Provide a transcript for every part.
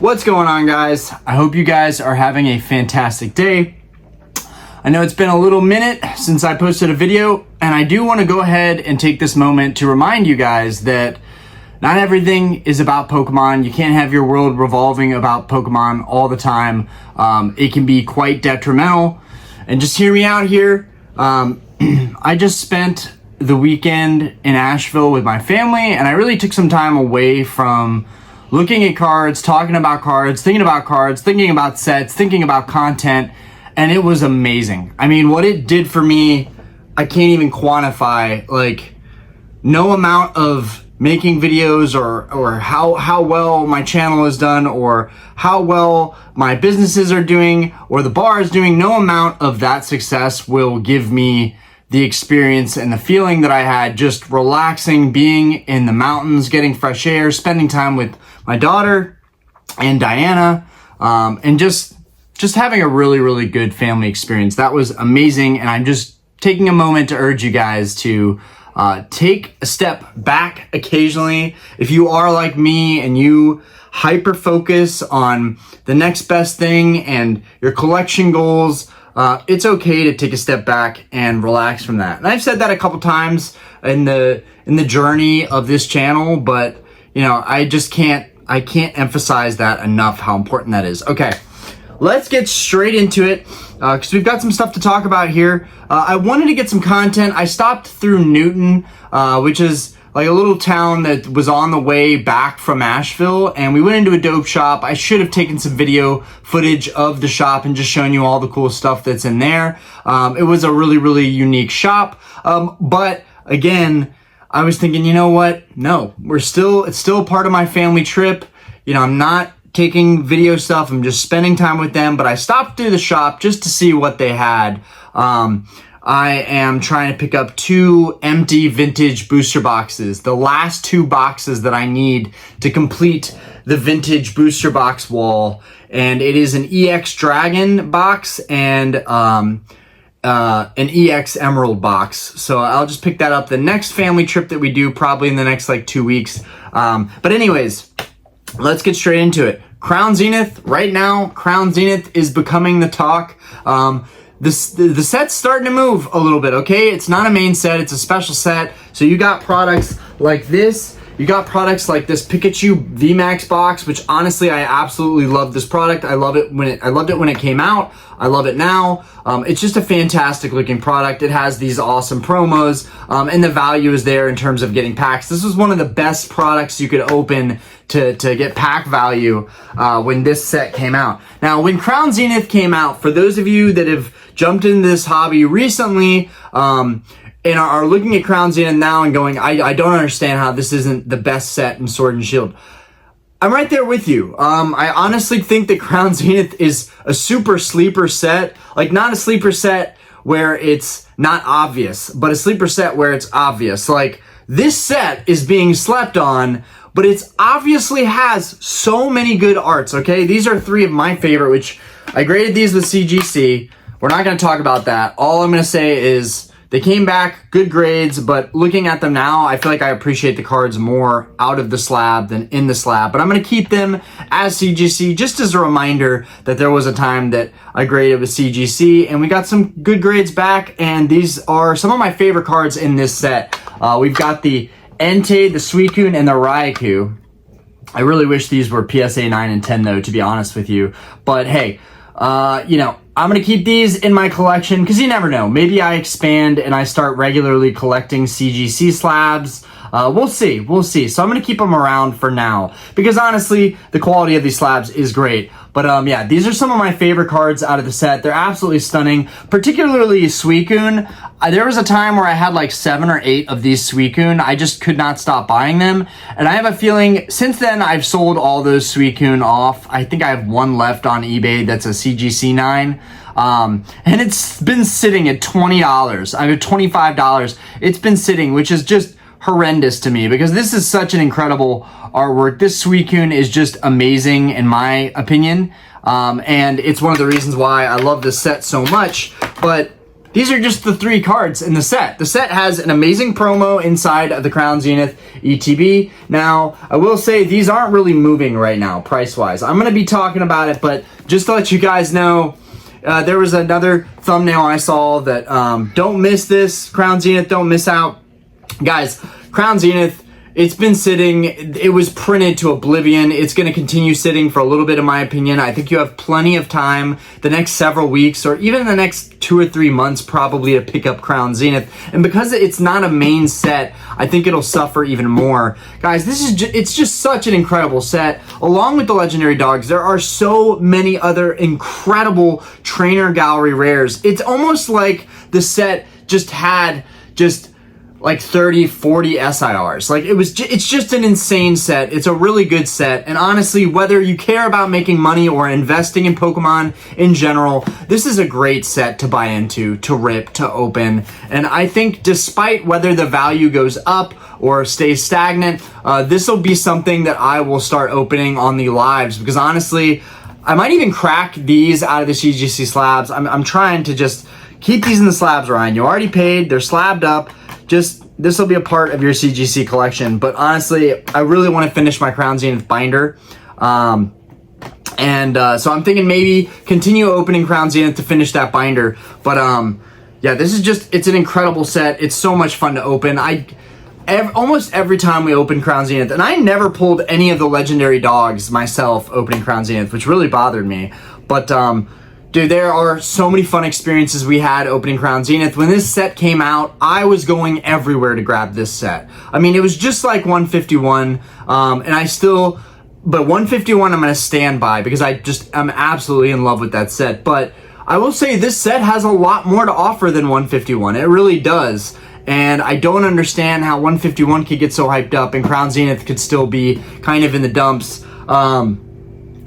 What's going on, guys? I hope you guys are having a fantastic day. I know it's been a little minute since I posted a video, and I do want to go ahead and take this moment to remind you guys that not everything is about Pokemon. You can't have your world revolving about Pokemon all the time. It can be quite detrimental. And just hear me out here. I just spent the weekend in Asheville with my family, and I really took some time away from looking at cards, talking about cards, thinking about sets, thinking about content, and it was amazing. I mean, what it did for me, I can't even quantify. Like, no amount of making videos or how well my channel is done or how well my businesses are doing or the bar is doing, no amount of that success will give me the experience and the feeling that I had just relaxing, being in the mountains, getting fresh air, spending time with my daughter and Diana, and just having a really, really good family experience. That was amazing, and I'm just taking a moment to urge you guys to take a step back occasionally. If you are like me and you hyper focus on the next best thing and your collection goals, it's okay to take a step back and relax from that. And I've said that a couple times in the journey of this channel, but you know, I can't emphasize that enough, how important that is. Okay, let's get straight into it, because we've got some stuff to talk about here. I wanted to get some content. I stopped through Newton, which is like a little town that was on the way back from Asheville, and we went into a dope shop. I should have taken some video footage of the shop and just shown you all the cool stuff that's in there. It was a really, really unique shop, but again, I was thinking, you know what? No, it's still part of my family trip. You know, I'm not taking video stuff. I'm just spending time with them, but I stopped through the shop just to see what they had. I am trying to pick up 2 empty vintage booster boxes, the last 2 boxes that I need to complete the vintage booster box wall. And it is an EX Dragon box and an EX Emerald box. So I'll just pick that up the next family trip that we do, probably in the next like 2 weeks. But anyways, let's get straight into it. Crown Zenith, right now, Crown Zenith is becoming the talk. The set's starting to move a little bit, okay? It's not a main set, it's a special set. So you got products like this. You got products like this Pikachu VMAX box, which honestly, I absolutely love this product. I loved it when it came out. I love it now. It's just a fantastic looking product. It has these awesome promos, and the value is there in terms of getting packs. This was one of the best products you could open to get pack value when this set came out. Now, when Crown Zenith came out, for those of you that have jumped into this hobby recently, and are looking at Crown Zenith now and going, I don't understand how this isn't the best set in Sword and Shield. I'm right there with you. I honestly think that Crown Zenith is a super sleeper set. Like, not a sleeper set where it's not obvious, but a sleeper set where it's obvious. Like, this set is being slept on, but it's obviously has so many good arts, okay? These are 3 of my favorite, which I graded these with CGC. We're not going to talk about that. All I'm going to say is they came back, good grades, but looking at them now, I feel like I appreciate the cards more out of the slab than in the slab. But I'm going to keep them as CGC just as a reminder that there was a time that I graded with CGC, and we got some good grades back, and these are some of my favorite cards in this set. We've got the Entei, the Suicune, and the Raikou. I really wish these were PSA 9 and 10, though, to be honest with you. But hey, you know, I'm going to keep these in my collection because you never know. Maybe I expand and I start regularly collecting CGC slabs. We'll see. So I'm going to keep them around for now because honestly, the quality of these slabs is great. But yeah, these are some of my favorite cards out of the set. They're absolutely stunning, particularly Suicune. There was a time where I had like 7 or 8 of these Suicune. I just could not stop buying them. And I have a feeling since then I've sold all those Suicune off. I think I have 1 left on eBay that's a CGC 9. And it's been sitting at $20. I mean, $25. It's been sitting, which is just horrendous to me because this is such an incredible artwork. This Suicune is just amazing in my opinion. And it's one of the reasons why I love this set so much. But these are just the 3 cards in the set. The set has an amazing promo inside of the Crown Zenith ETB. Now, I will say these aren't really moving right now, price-wise. I'm going to be talking about it, but just to let you guys know, there was another thumbnail I saw that, don't miss this, Crown Zenith, don't miss out. Guys, Crown Zenith, it's been sitting, it was printed to oblivion. It's going to continue sitting for a little bit, in my opinion. I think you have plenty of time, the next several weeks, or even the next 2 or 3 months, probably to pick up Crown Zenith. And because it's not a main set, I think it'll suffer even more. Guys, it's just such an incredible set. Along with the legendary dogs, there are so many other incredible trainer gallery rares. It's almost like the set just had like 30, 40 SIRs. Like it's just an insane set. It's a really good set. And honestly, whether you care about making money or investing in Pokemon in general, this is a great set to buy into, to rip, to open. And I think despite whether the value goes up or stays stagnant, this will be something that I will start opening on the lives, because honestly, I might even crack these out of the CGC slabs. I'm trying to just keep these in the slabs, Ryan. You already paid, they're slabbed up. Just, this will be a part of your CGC collection. But honestly, I really want to finish my Crown Zenith binder. So I'm thinking maybe continue opening Crown Zenith to finish that binder. But yeah, this is just, it's an incredible set. It's so much fun to open. Almost every time we open Crown Zenith, and I never pulled any of the legendary dogs myself opening Crown Zenith, which really bothered me. But dude, there are so many fun experiences we had opening Crown Zenith. When this set came out, I was going everywhere to grab this set. I mean, it was just like 151, but 151 I'm going to stand by, because I'm absolutely in love with that set. But I will say this set has a lot more to offer than 151. It really does. And I don't understand how 151 could get so hyped up and Crown Zenith could still be kind of in the dumps.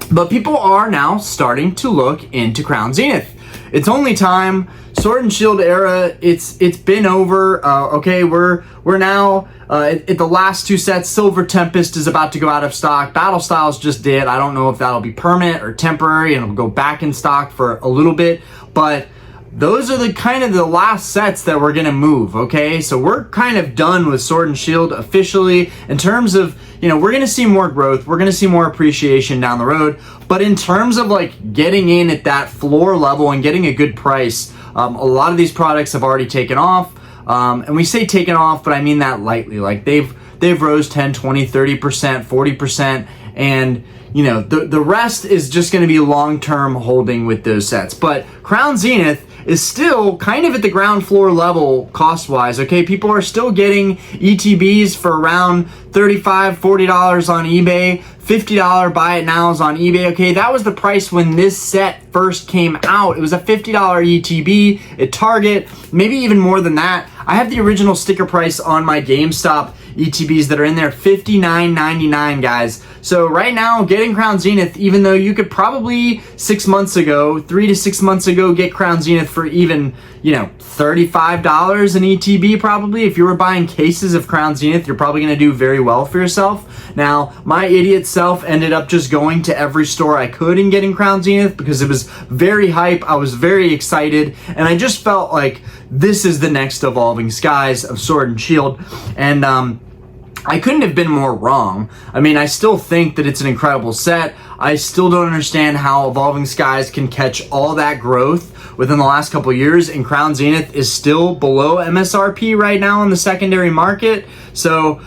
But people are now starting to look into Crown Zenith. It's only time. Sword and Shield era, it's been over. Okay, we're now at the last 2 sets. Silver Tempest is about to go out of stock. Battle Styles just did. I don't know if that'll be permanent or temporary, and it'll go back in stock for a little bit. But those are the kind of the last sets that we're gonna move, okay? So we're kind of done with Sword and Shield officially in terms of, you know, we're gonna see more growth, we're gonna see more appreciation down the road, but in terms of like getting in at that floor level and getting a good price, a lot of these products have already taken off, and we say taken off, but I mean that lightly. Like they've rose 10, 20, 30%, 40%, and you know, the rest is just gonna be long-term holding with those sets. But Crown Zenith is still kind of at the ground floor level cost-wise, okay? People are still getting ETBs for around $35, $40 on eBay. $50 buy it nows on eBay, okay? That was the price when this set first came out. It was a $50 ETB at Target, maybe even more than that. I have the original sticker price on my GameStop ETBs that are in there, $59.99, guys. So right now, getting Crown Zenith, even though you could probably 6 months ago, 3 to 6 months ago, get Crown Zenith for even, you know, $35 an ETB probably. If you were buying cases of Crown Zenith, you're probably gonna do very well for yourself. Now, my idiot self ended up just going to every store I could and getting Crown Zenith because it was very hype. I was very excited, and I just felt like this is the next Evolving Skies of Sword and Shield. And I couldn't have been more wrong. I mean, I still think that it's an incredible set. I still don't understand how Evolving Skies can catch all that growth within the last couple of years, and Crown Zenith is still below MSRP right now in the secondary market. So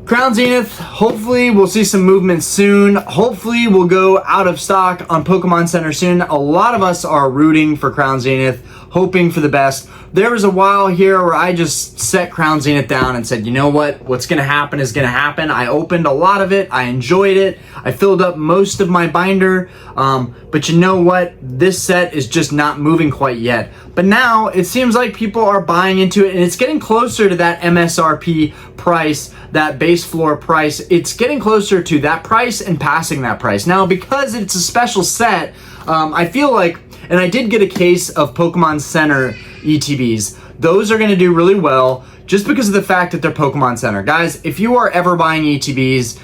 Crown Zenith, hopefully we'll see some movement soon. Hopefully we'll go out of stock on Pokemon Center soon. A lot of us are rooting for Crown Zenith, hoping for the best. There was a while here where I just set Crown Zenith down and said, you know what? What's going to happen is going to happen. I opened a lot of it. I enjoyed it. I filled up most of my binder. But you know what? This set is just not moving quite yet. But now it seems like people are buying into it, and it's getting closer to that MSRP price, that base floor price. It's getting closer to that price and passing that price. Now, because it's a special set, I feel like, and I did get a case of Pokemon Center ETBs. Those are going to do really well just because of the fact that they're Pokemon Center. Guys, if you are ever buying ETBs,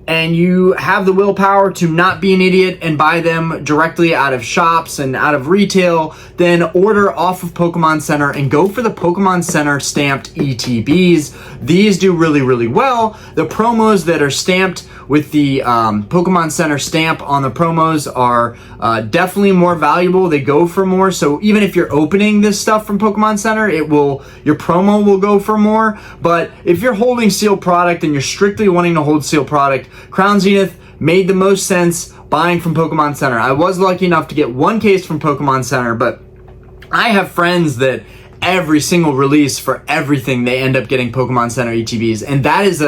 and you have the willpower to not be an idiot and buy them directly out of shops and out of retail, then order off of Pokemon Center and go for the Pokemon Center stamped ETBs. These do really, really well. The promos that are stamped with the Pokemon Center stamp on the promos are definitely more valuable. They go for more. So even if you're opening this stuff from Pokemon Center, your promo will go for more. But if you're holding sealed product and you're strictly wanting to hold sealed product, Crown Zenith made the most sense buying from Pokemon Center. I was lucky enough to get one case from Pokemon Center, but I have friends that every single release for everything, they end up getting Pokemon Center ETBs. And that is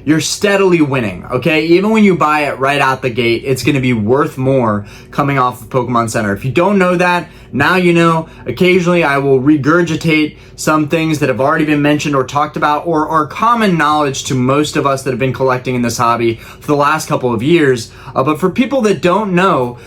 you're steadily winning, okay? Even when you buy it right out the gate, it's gonna be worth more coming off of Pokemon Center. If you don't know that, now you know. Occasionally I will regurgitate some things that have already been mentioned or talked about or are common knowledge to most of us that have been collecting in this hobby for the last couple of years. But for people that don't know,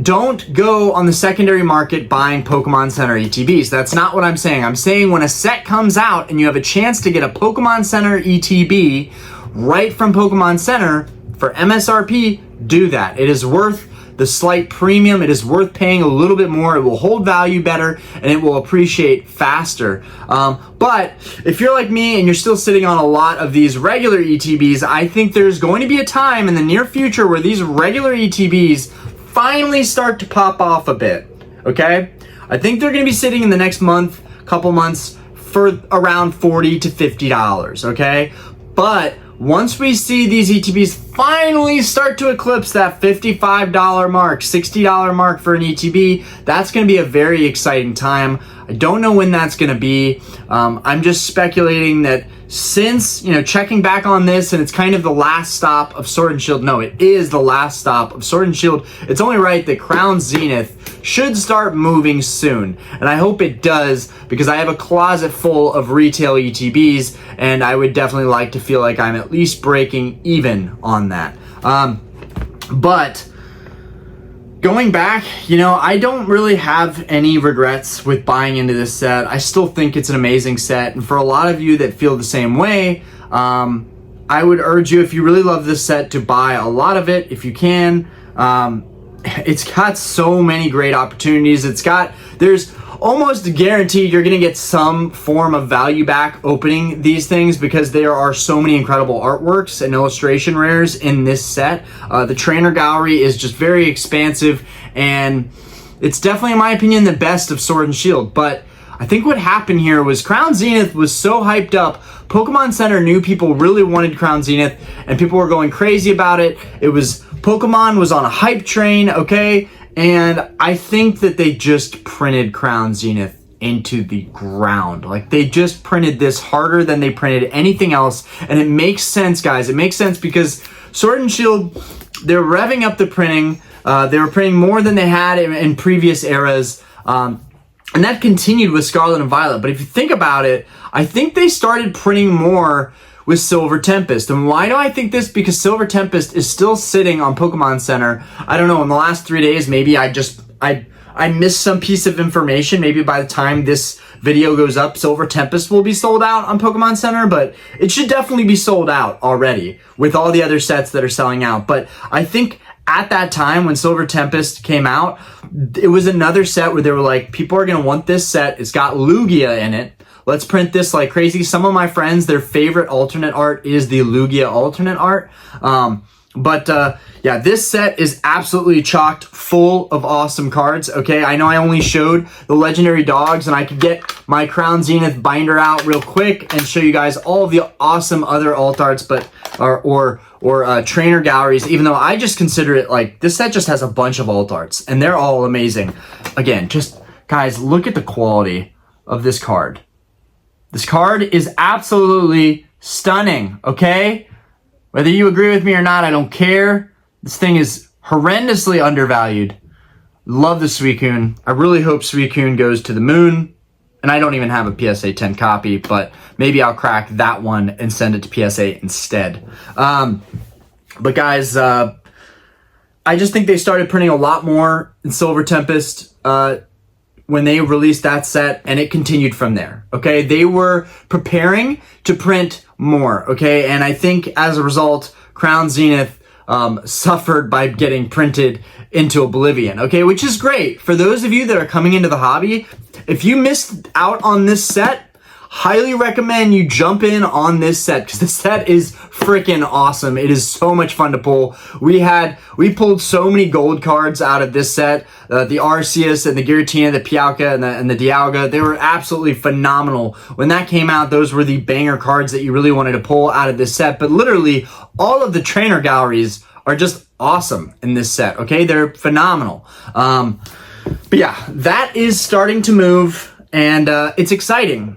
don't go on the secondary market buying Pokemon Center ETBs. That's not what I'm saying. I'm saying when a set comes out and you have a chance to get a Pokemon Center ETB right from Pokemon Center for MSRP, do that. It is worth the slight premium. It is worth paying a little bit more. It will hold value better and it will appreciate faster. But if you're like me and you're still sitting on a lot of these regular ETBs, I think there's going to be a time in the near future where these regular ETBs finally start to pop off a bit, okay? I think they're gonna be sitting in the next month, couple months, for around $40 to $50, okay? But once we see these ETBs finally start to eclipse that $55 mark, $60 mark for an ETB, that's gonna be a very exciting time. I don't know when that's gonna be. I'm just speculating that since, checking back on this, and it's kind of the last stop of Sword and Shield. No, it is the last stop of Sword and Shield. It's only right that Crown Zenith should start moving soon. And I hope it does, because I have a closet full of retail ETBs, and I would definitely like to feel like I'm at least breaking even on that. But going back, I don't really have any regrets with buying into this set. I still think it's an amazing set. And for a lot of you that feel the same way, I would urge you, if you really love this set, to buy a lot of it if you can. It's got so many great opportunities. There's almost guaranteed you're going to get some form of value back opening these things, because there are so many incredible artworks and illustration rares in this set. The trainer gallery is just very expansive, and it's definitely, in my opinion, the best of Sword and Shield. But I think what happened here was Crown Zenith was so hyped up. Pokemon Center knew people really wanted Crown Zenith, and people were going crazy about it. Pokemon was on a hype train, okay? And I think that they just printed Crown Zenith into the ground. Like, they just printed this harder than they printed anything else. And it makes sense, guys. It makes sense because Sword and Shield, they're revving up the printing. They were printing more than they had in previous eras. And that continued with Scarlet and Violet. But if you think about it, I think they started printing more with Silver Tempest. And why do I think this? Because Silver Tempest is still sitting on Pokemon Center. I don't know, in the last 3 days, maybe I missed some piece of information. Maybe by the time this video goes up, Silver Tempest will be sold out on Pokemon Center, but it should definitely be sold out already with all the other sets that are selling out. But I think at that time when Silver Tempest came out, it was another set where they were like, people are going to want this set. It's got Lugia in it. Let's print this like crazy. Some of my friends, their favorite alternate art is the Lugia alternate art. Yeah, this set is absolutely chocked full of awesome cards, okay? I know I only showed the legendary dogs, and I could get my Crown Zenith binder out real quick and show you guys all of the awesome other alt arts, or trainer galleries, even though I just consider it like, this set just has a bunch of alt arts, and they're all amazing. Again, just, guys, look at the quality of this card. This card is absolutely stunning, okay? Whether you agree with me or not, I don't care. This thing is horrendously undervalued. Love the Suicune. I really hope Suicune goes to the moon. And I don't even have a PSA 10 copy, but maybe I'll crack that one and send it to PSA instead. But guys, I just think they started printing a lot more in Silver Tempest when they released that set, and it continued from there, okay? They were preparing to print more, okay? And I think as a result, Crown Zenith suffered by getting printed into oblivion, okay, which is great. For those of you that are coming into the hobby, if you missed out on this set, highly recommend you jump in on this set, because this set is freaking awesome. It is so much fun to pull. We pulled so many gold cards out of this set. The Arceus and the Giratina, the Pialka and the Dialga, they were absolutely phenomenal. When that came out, those were the banger cards that you really wanted to pull out of this set. But literally, all of the trainer galleries are just awesome in this set, okay? They're phenomenal. But yeah, that is starting to move, and it's exciting.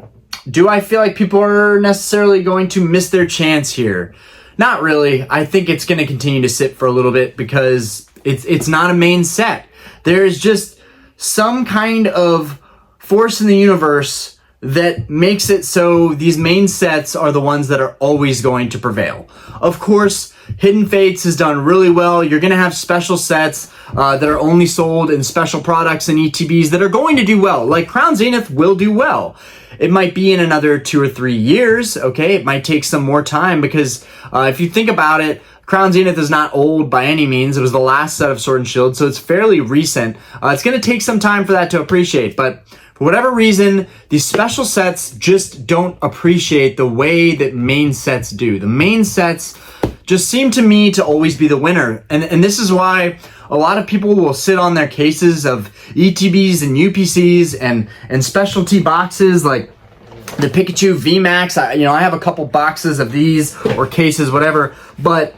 Do I feel like people are necessarily going to miss their chance here? Not really. I think it's going to continue to sit for a little bit because it's not a main set. There's just some kind of force in the universe that makes it so these main sets are the ones that are always going to prevail. Of course, Hidden Fates has done really well. You're going to have special sets that are only sold in special products and ETBs that are going to do well. Like Crown Zenith will do well. It might be in another 2 or 3 years, okay? It might take some more time because if you think about it, Crown Zenith is not old by any means. It was the last set of Sword and Shield, so it's fairly recent. It's going to take some time for that to appreciate, but for whatever reason, these special sets just don't appreciate the way that main sets do. The main sets just seem to me to always be the winner, and this is why a lot of people will sit on their cases of ETBs and UPCs and specialty boxes like the Pikachu VMAX. I have a couple boxes of these or cases, whatever, but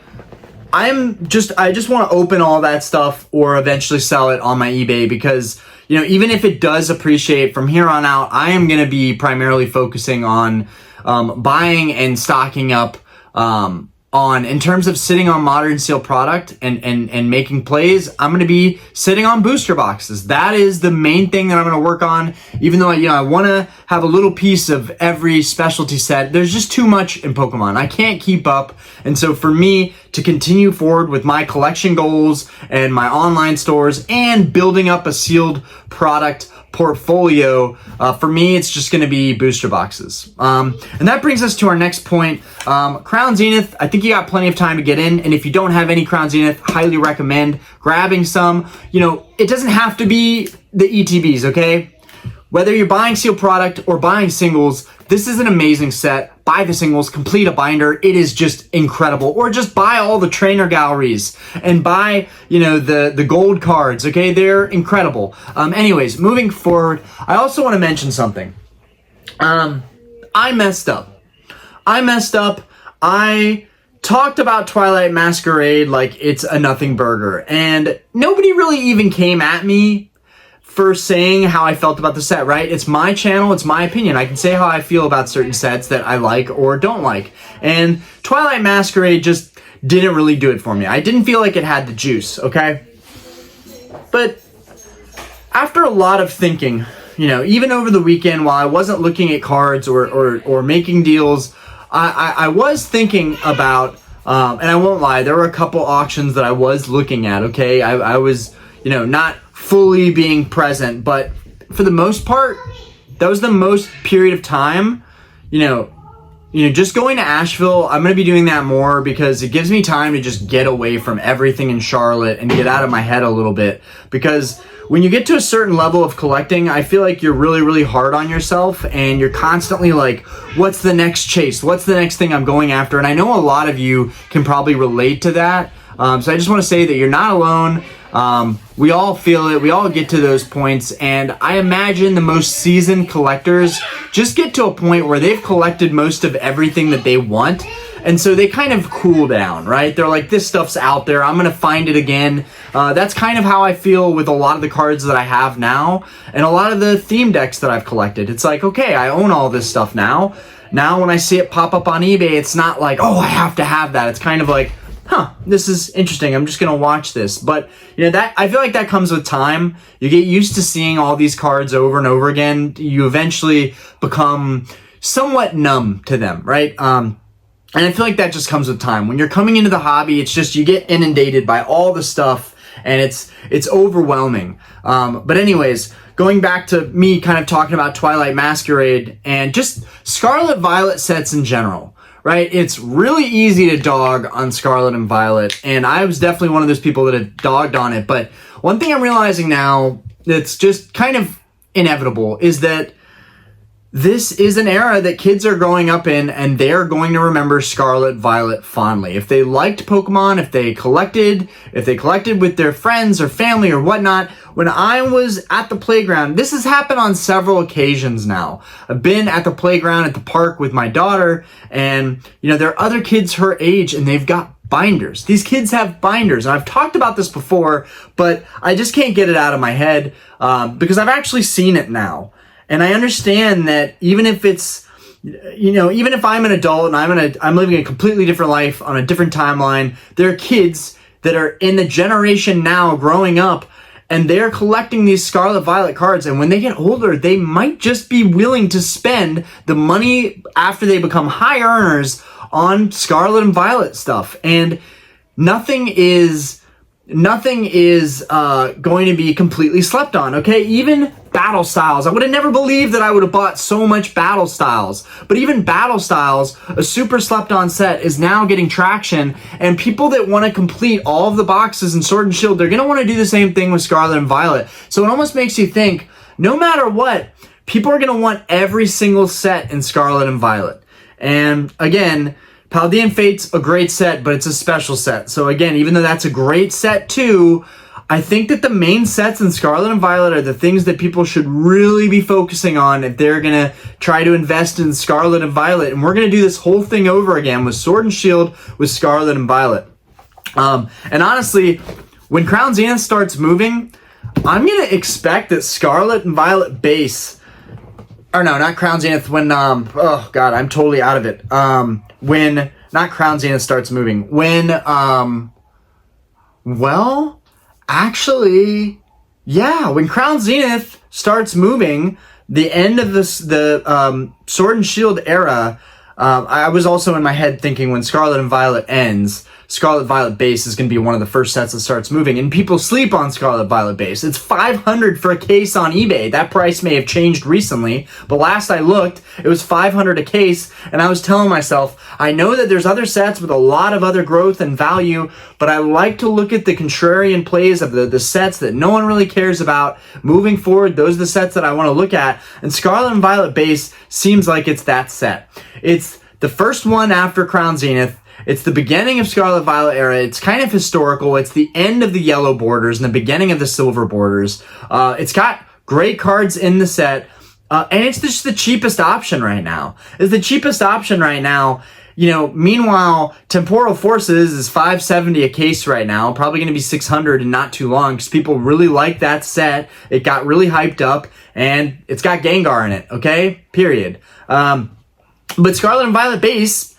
I just want to open all that stuff or eventually sell it on my eBay because, even if it does appreciate from here on out, I am going to be primarily focusing on buying and stocking up in terms of sitting on modern steel product and making plays. I'm going to be sitting on booster boxes. That is the main thing that I'm going to work on. Even though I want to have a little piece of every specialty set, there's just too much in Pokemon. I can't keep up. And so for me to continue forward with my collection goals and my online stores and building up a sealed product portfolio, for me, it's just going to be booster boxes. And that brings us to our next point. Crown Zenith, I think you got plenty of time to get in. And if you don't have any Crown Zenith, highly recommend grabbing some. It doesn't have to be the ETBs, okay? Whether you're buying sealed product or buying singles, this is an amazing set. Buy the singles, complete a binder. It is just incredible. Or just buy all the trainer galleries and buy, the gold cards, okay? They're incredible. Anyways, moving forward, I also want to mention something. I messed up. I talked about Twilight Masquerade like it's a nothing burger, and nobody really even came at me for saying how I felt about the set, right? It's my channel, it's my opinion. I can say how I feel about certain sets that I like or don't like. And Twilight Masquerade just didn't really do it for me. I didn't feel like it had the juice, okay? But after a lot of thinking, even over the weekend while I wasn't looking at cards or making deals, I was thinking about, and I won't lie, there were a couple auctions that I was looking at, okay? I was, not fully being present, but for the most part, that was the most period of time, just going to Asheville. I'm going to be doing that more because it gives me time to just get away from everything in Charlotte and get out of my head a little bit. Because when you get to a certain level of collecting, I feel like you're really, really hard on yourself and you're constantly like, what's the next chase? What's the next thing I'm going after? And I know a lot of you can probably relate to that. So I just want to say that you're not alone. We all feel it. We all get to those points. And I imagine the most seasoned collectors just get to a point where they've collected most of everything that they want. And so they kind of cool down, right? They're like, this stuff's out there. I'm going to find it again. That's kind of how I feel with a lot of the cards that I have now and a lot of the theme decks that I've collected. It's like, okay, I own all this stuff now. Now when I see it pop up on eBay, it's not like, oh, I have to have that. It's kind of like, this is interesting. I'm just going to watch this. But, that I feel like that comes with time. You get used to seeing all these cards over and over again. You eventually become somewhat numb to them, right? And I feel like that just comes with time. When you're coming into the hobby, it's just you get inundated by all the stuff and it's overwhelming. But anyways, going back to me kind of talking about Twilight Masquerade and just Scarlet Violet sets in general. right? It's really easy to dog on Scarlet and Violet, and I was definitely one of those people that had dogged on it. But one thing I'm realizing now that's just kind of inevitable is that this is an era that kids are growing up in, and they're going to remember Scarlet Violet fondly. If they liked Pokemon, if they collected with their friends or family or whatnot, when I was at the playground, this has happened on several occasions now. I've been at the playground at the park with my daughter, and there are other kids her age, and they've got binders. These kids have binders, and I've talked about this before, but I just can't get it out of my head because I've actually seen it now. And I understand that even if it's, even if I'm an adult and I'm living a completely different life on a different timeline, there are kids that are in the generation now growing up, and they're collecting these Scarlet Violet cards. And when they get older, they might just be willing to spend the money after they become high earners on Scarlet and Violet stuff. And nothing is going to be completely slept on, okay? Even Battle Styles. I would have never believed that I would have bought so much Battle Styles. But even Battle Styles, a super slept on set, is now getting traction. And people that want to complete all of the boxes in Sword and Shield, they're going to want to do the same thing with Scarlet and Violet. So it almost makes you think, no matter what, people are going to want every single set in Scarlet and Violet. And again, Paldean Fate's a great set, but it's a special set. So again, even though that's a great set too, I think that the main sets in Scarlet and Violet are the things that people should really be focusing on if they're going to try to invest in Scarlet and Violet. And we're going to do this whole thing over again with Sword and Shield with Scarlet and Violet. And honestly, when Crown Zenith starts moving, I'm going to expect that Scarlet and Violet base, or no, not Crown Zenith, when, oh God, I'm totally out of it. When, not Crown Zenith starts moving, when, well, actually, yeah, when Crown Zenith starts moving, the end of the Sword and Shield era, I was also in my head thinking when Scarlet and Violet ends, Scarlet Violet base is going to be one of the first sets that starts moving, and people sleep on Scarlet Violet base. It's $500 for a case on eBay. That price may have changed recently, but last I looked, it was $500 a case, and I was telling myself, I know that there's other sets with a lot of other growth and value, but I like to look at the contrarian plays of the sets that no one really cares about moving forward. Those are the sets that I want to look at, and Scarlet and Violet base seems like it's that set. It's the first one after Crown Zenith. It's the beginning of Scarlet Violet era. It's kind of historical. It's the end of the yellow borders and the beginning of the silver borders. It's got great cards in the set. And it's just the cheapest option right now. It's the cheapest option right now. Meanwhile, Temporal Forces is $570 a case right now. Probably going to be $600 in not too long because people really like that set. It got really hyped up, and it's got Gengar in it, okay? Period. But Scarlet and Violet base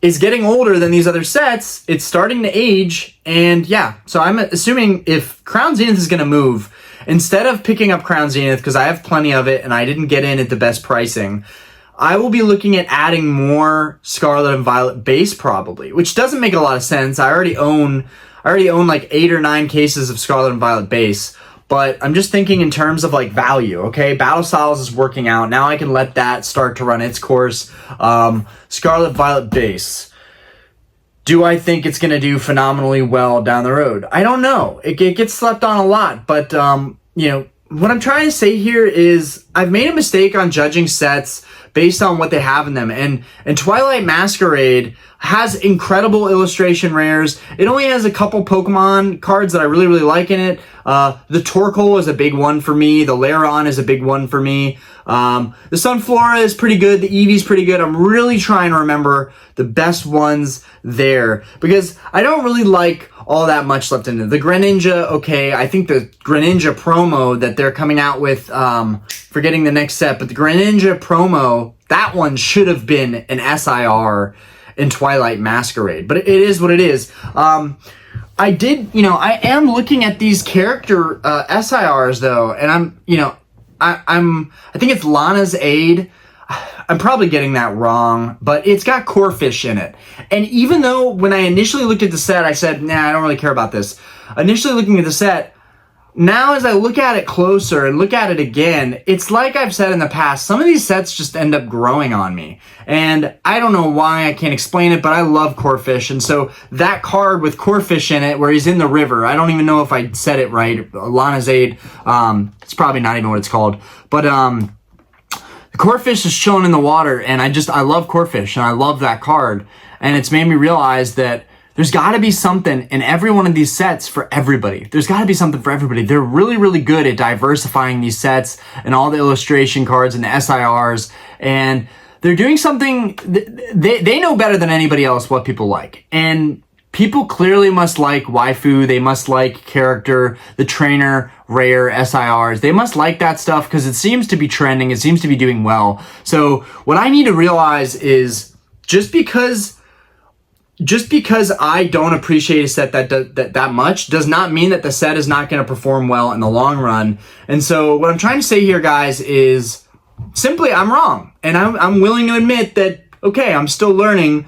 is getting older than these other sets. It's starting to age, and yeah, so I'm assuming if Crown Zenith is going to move, instead of picking up Crown Zenith, because I have plenty of it and I didn't get in at the best pricing, I will be looking at adding more Scarlet and Violet base probably, which doesn't make a lot of sense. I already own like 8 or 9 cases of Scarlet and Violet base. But I'm just thinking in terms of like value, okay? Battle Styles is working out. Now I can let that start to run its course. Scarlet Violet base. Do I think it's going to do phenomenally well down the road? I don't know. It gets slept on a lot. But, what I'm trying to say here is I've made a mistake on judging sets based on what they have in them. And Twilight Masquerade has incredible illustration rares. It only has a couple Pokemon cards that I really, really like in it. The Torkoal is a big one for me. The Lairon is a big one for me. The Sunflora is pretty good. The Eevee's pretty good. I'm really trying to remember the best ones there because I don't really like all that much left in it. The Greninja, okay. I think the Greninja promo that they're coming out with, forgetting the next set, but the Greninja promo, that one should have been an SIR in Twilight Masquerade, but it is what it is. I am looking at these character SIRs though, and I think it's Lana's Aid. I'm probably getting that wrong, but it's got Corphish in it. And even though when I initially looked at the set, I said, nah, I don't really care about this. Initially looking at the set, now as I look at it closer and look at it again, it's like I've said in the past, some of these sets just end up growing on me. And I don't know why, I can't explain it, but I love Corefish. And so that card with Corefish in it, where he's in the river, I don't even know if I said it right, Lanazade, it's probably not even what it's called. But the Corefish is chilling in the water, and I love Corefish, and I love that card. And it's made me realize that there's got to be something in every one of these sets for everybody. There's got to be something for everybody. They're really, really good at diversifying these sets and all the illustration cards and the SIRs. And they're doing something, they know better than anybody else what people like. And people clearly must like waifu. They must like character, the trainer, rare, SIRs. They must like that stuff because it seems to be trending. It seems to be doing well. So what I need to realize is just because I don't appreciate a set that much does not mean that the set is not going to perform well in the long run. And so what I'm trying to say here, guys, is simply I'm wrong. And I'm willing to admit that, okay, I'm still learning.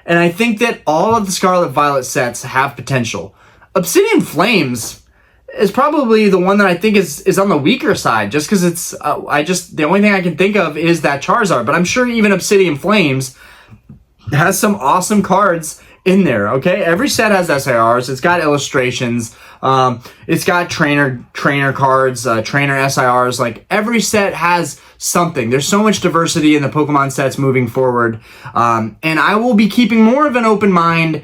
And I think that all of the Scarlet Violet sets have potential. Obsidian Flames is probably the one that I think is on the weaker side, just because it's, the only thing I can think of is that Charizard. But I'm sure even Obsidian Flames has some awesome cards in there, okay? Every set has SIRs. It's got illustrations. It's got trainer cards, trainer SIRs. Like, every set has something. There's so much diversity in the Pokemon sets moving forward. And I will be keeping more of an open mind,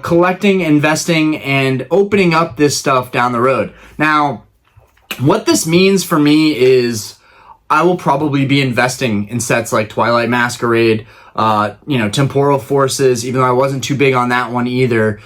collecting, investing, and opening up this stuff down the road. Now, what this means for me is I will probably be investing in sets like Twilight Masquerade, Temporal Forces, even though I wasn't too big on that one either.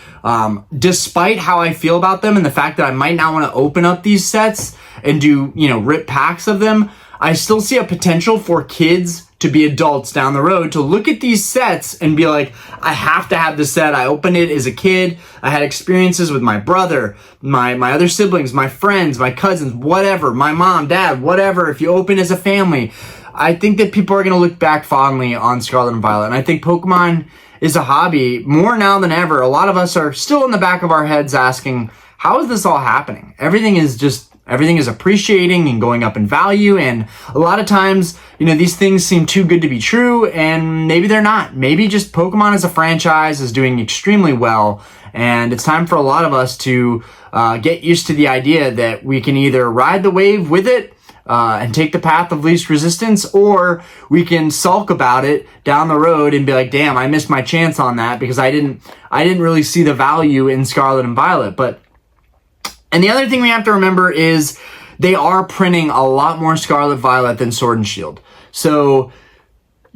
Despite how I feel about them and the fact that I might not want to open up these sets and do, rip packs of them, I still see a potential for kids to be adults down the road to look at these sets and be like, I have to have this set. I opened it as a kid. I had experiences with my brother, my other siblings, my friends, my cousins, whatever, my mom, dad, whatever. If you open as a family, I think that people are going to look back fondly on Scarlet and Violet. And I think Pokemon is a hobby more now than ever. A lot of us are still in the back of our heads asking, how is this all happening? Everything is appreciating and going up in value. And a lot of times, these things seem too good to be true, and maybe they're not. Maybe just Pokemon as a franchise is doing extremely well. And it's time for a lot of us to get used to the idea that we can either ride the wave with it, and take the path of least resistance, or we can sulk about it down the road and be like, damn, I missed my chance on that because I didn't really see the value in Scarlet and Violet. And the other thing we have to remember is they are printing a lot more Scarlet Violet than Sword and Shield. So,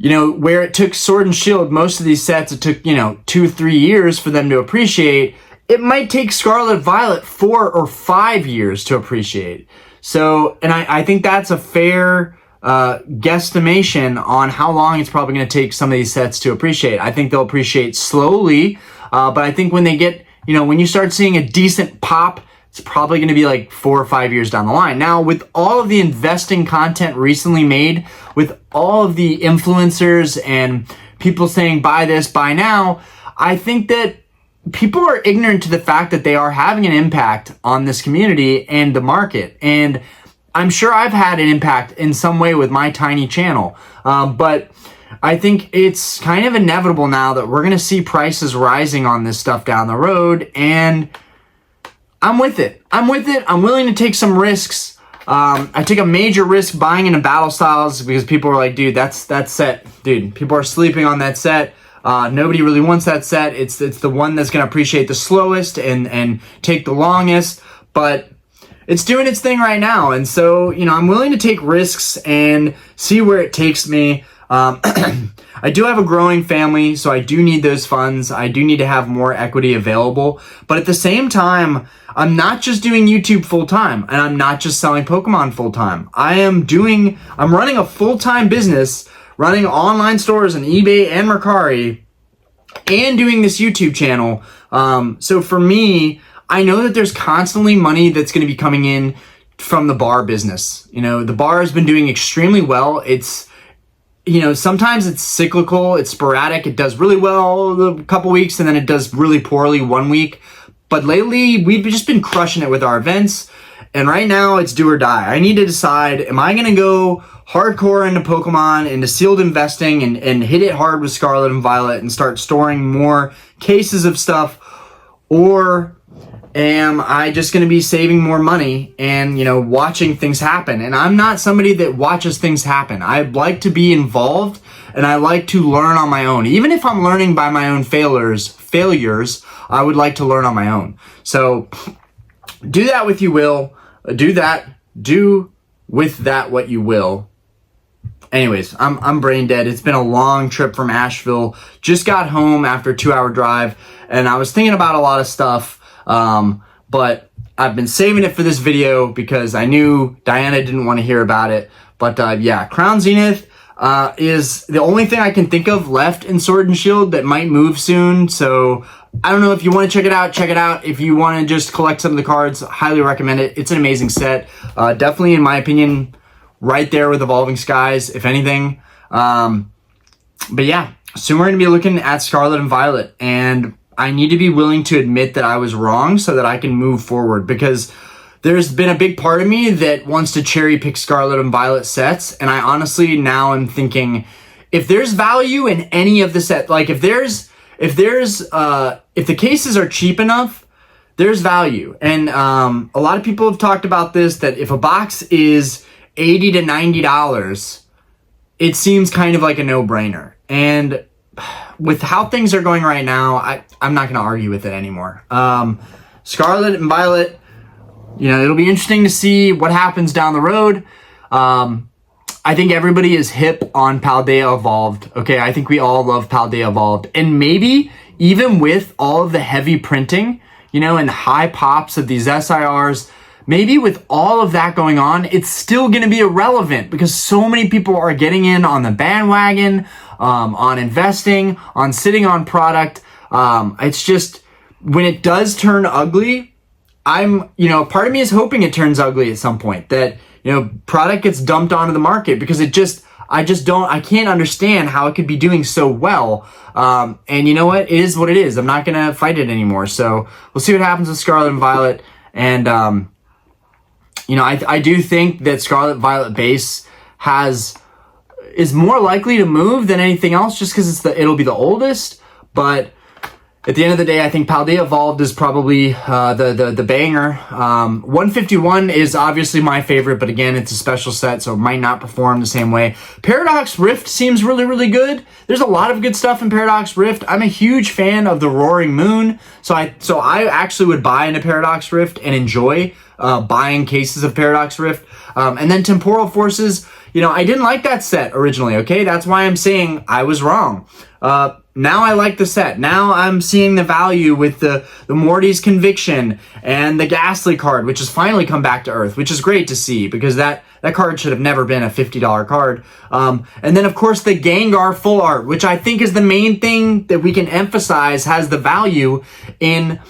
where it took Sword and Shield, most of these sets, it took, 2-3 years for them to appreciate. It might take Scarlet Violet 4 or 5 years to appreciate. So, and I think that's a fair guesstimation on how long it's probably going to take some of these sets to appreciate. I think they'll appreciate slowly, but I think when they get, when you start seeing a decent pop, it's probably going to be like 4 or 5 years down the line. Now, with all of the investing content recently made, with all of the influencers and people saying, buy this, buy now, I think that people are ignorant to the fact that they are having an impact on this community and the market. And I'm sure I've had an impact in some way with my tiny channel. But I think it's kind of inevitable now that we're going to see prices rising on this stuff down the road. And I'm with it. I'm willing to take some risks. I took a major risk buying into Battle Styles because people were like, dude, that's that set. Dude, people are sleeping on that set. Nobody really wants that set. It's the one that's going to appreciate the slowest and take the longest, but it's doing its thing right now. And so, I'm willing to take risks and see where it takes me. I do have a growing family, so I do need those funds. I do need to have more equity available. But at the same time, I'm not just doing YouTube full time, and I'm not just selling Pokemon full time. I'm running a full-time business, running online stores on eBay and Mercari, and doing this YouTube channel. So for me, I know that there's constantly money that's going to be coming in from the bar business. The bar has been doing extremely well. It's, sometimes it's cyclical, it's sporadic. It does really well a couple weeks, and then it does really poorly one week. But lately, we've just been crushing it with our events. And right now it's do or die. I need to decide, am I going to go hardcore into Pokemon, into sealed investing, and hit it hard with Scarlet and Violet and start storing more cases of stuff? Or am I just going to be saving more money and, watching things happen? And I'm not somebody that watches things happen. I like to be involved, and I like to learn on my own. Even if I'm learning by my own failures, I would like to learn on my own. So do that with you will. Do with that what you will. Anyways, I'm brain dead. It's been a long trip from Asheville. Just got home after a 2-hour drive, and I was thinking about a lot of stuff, but I've been saving it for this video because I knew Diana didn't want to hear about it. But yeah, Crown Zenith is the only thing I can think of left in Sword and Shield that might move soon. So I don't know, if you want to check it out, check it out. If you want to just collect some of the cards, highly recommend it. It's an amazing set. Definitely, in my opinion, right there with Evolving Skies, if anything. But yeah, soon we're going to be looking at Scarlet and Violet, and I need to be willing to admit that I was wrong so that I can move forward, because there's been a big part of me that wants to cherry pick Scarlet and Violet sets, and I honestly now am thinking, if there's value in any of the set, like if the cases are cheap enough, there's value. And a lot of people have talked about this, that if a box is $80 to $90, it seems kind of like a no-brainer. And with how things are going right now, I'm not going to argue with it anymore. Scarlet and Violet, it'll be interesting to see what happens down the road. I think everybody is hip on Paldea Evolved. Okay, I think we all love Paldea Evolved. And maybe even with all of the heavy printing, and the high pops of these SIRs, maybe with all of that going on, it's still going to be irrelevant because so many people are getting in on the bandwagon, on investing, on sitting on product. It's just, when it does turn ugly, part of me is hoping it turns ugly at some point, that, product gets dumped onto the market, because I can't understand how it could be doing so well. And you know what? It is what it is. I'm not going to fight it anymore. So we'll see what happens with Scarlet and Violet. And, I do think that Scarlet Violet base is more likely to move than anything else, just because it'll be the oldest. But at the end of the day, I think Paldea Evolved is probably the banger. 151 is obviously my favorite, but again, it's a special set, so it might not perform the same way. Paradox Rift seems really, really good. There's a lot of good stuff in Paradox Rift. I'm a huge fan of the Roaring Moon, so I actually would buy into Paradox Rift and enjoy buying cases of Paradox Rift. And then Temporal Forces, I didn't like that set originally, okay? That's why I'm saying I was wrong. Now I like the set. Now I'm seeing the value with the Morty's Conviction and the Ghastly card, which has finally come back to Earth, which is great to see, because that card should have never been a $50 card. And then, of course, the Gengar Full Art, which I think is the main thing that we can emphasize has the value in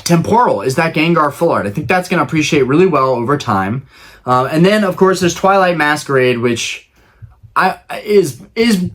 Temporal, is that Gengar Full Art. I think that's going to appreciate really well over time. And then, of course, there's Twilight Masquerade, which is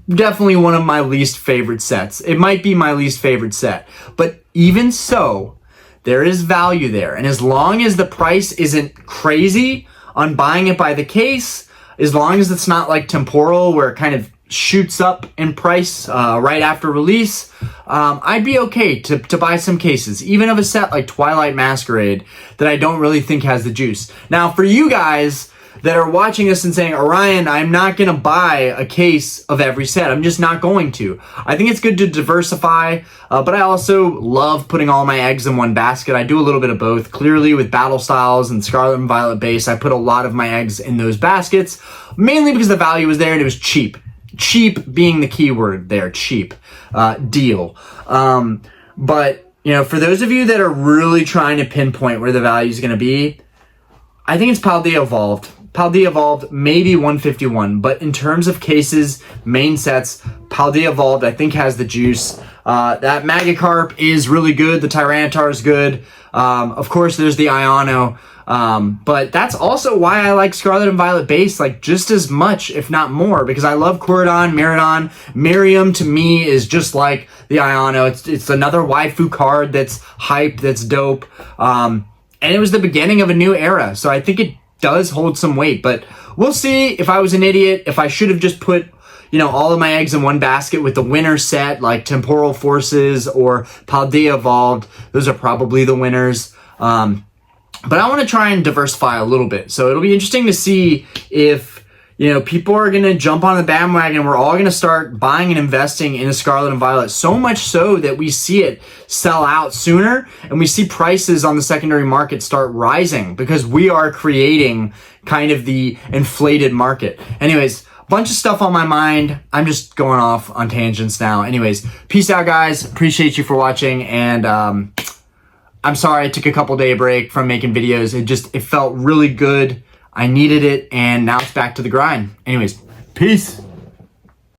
definitely one of my least favorite sets. It might be my least favorite set. But even so, there is value there. And as long as the price isn't crazy on buying it by the case, as long as it's not like Temporal, where it kind of shoots up in price right after release, I'd be okay to buy some cases, even of a set like Twilight Masquerade that I don't really think has the juice. Now, for you guys that are watching this and saying, Orion, I'm not going to buy a case of every set. I'm just not going to. I think it's good to diversify, but I also love putting all my eggs in one basket. I do a little bit of both. Clearly, with Battle Styles and Scarlet and Violet base, I put a lot of my eggs in those baskets, mainly because the value was there and it was cheap. Cheap being the key word there, cheap. Deal. But, for those of you that are really trying to pinpoint where the value is going to be, I think it's Paldea Evolved. Paldea Evolved, maybe 151, but in terms of cases, main sets, Paldea Evolved, I think, has the juice. That Magikarp is really good. The Tyranitar is good. Of course, there's the Iono. But that's also why I like Scarlet and Violet base, like, just as much, if not more, because I love Corridon, Miraidon. Miriam, to me, is just like the Iono. It's another waifu card that's hype, that's dope. And it was the beginning of a new era. So I think it does hold some weight, but we'll see. If I was an idiot, if I should have just put, you know, all of my eggs in one basket with the winner set, like Temporal Forces or Paldea Evolved. Those are probably the winners. But I want to try and diversify a little bit. So it'll be interesting to see if, you know, people are going to jump on the bandwagon. We're all going to start buying and investing in a Scarlet and Violet, so much so that we see it sell out sooner and we see prices on the secondary market start rising because we are creating kind of the inflated market. Anyways, a bunch of stuff on my mind. I'm just going off on tangents now. Anyways, peace out, guys. Appreciate you for watching. And I'm sorry I took a couple day break from making videos. It felt really good. I needed it, and now it's back to the grind. Anyways, peace.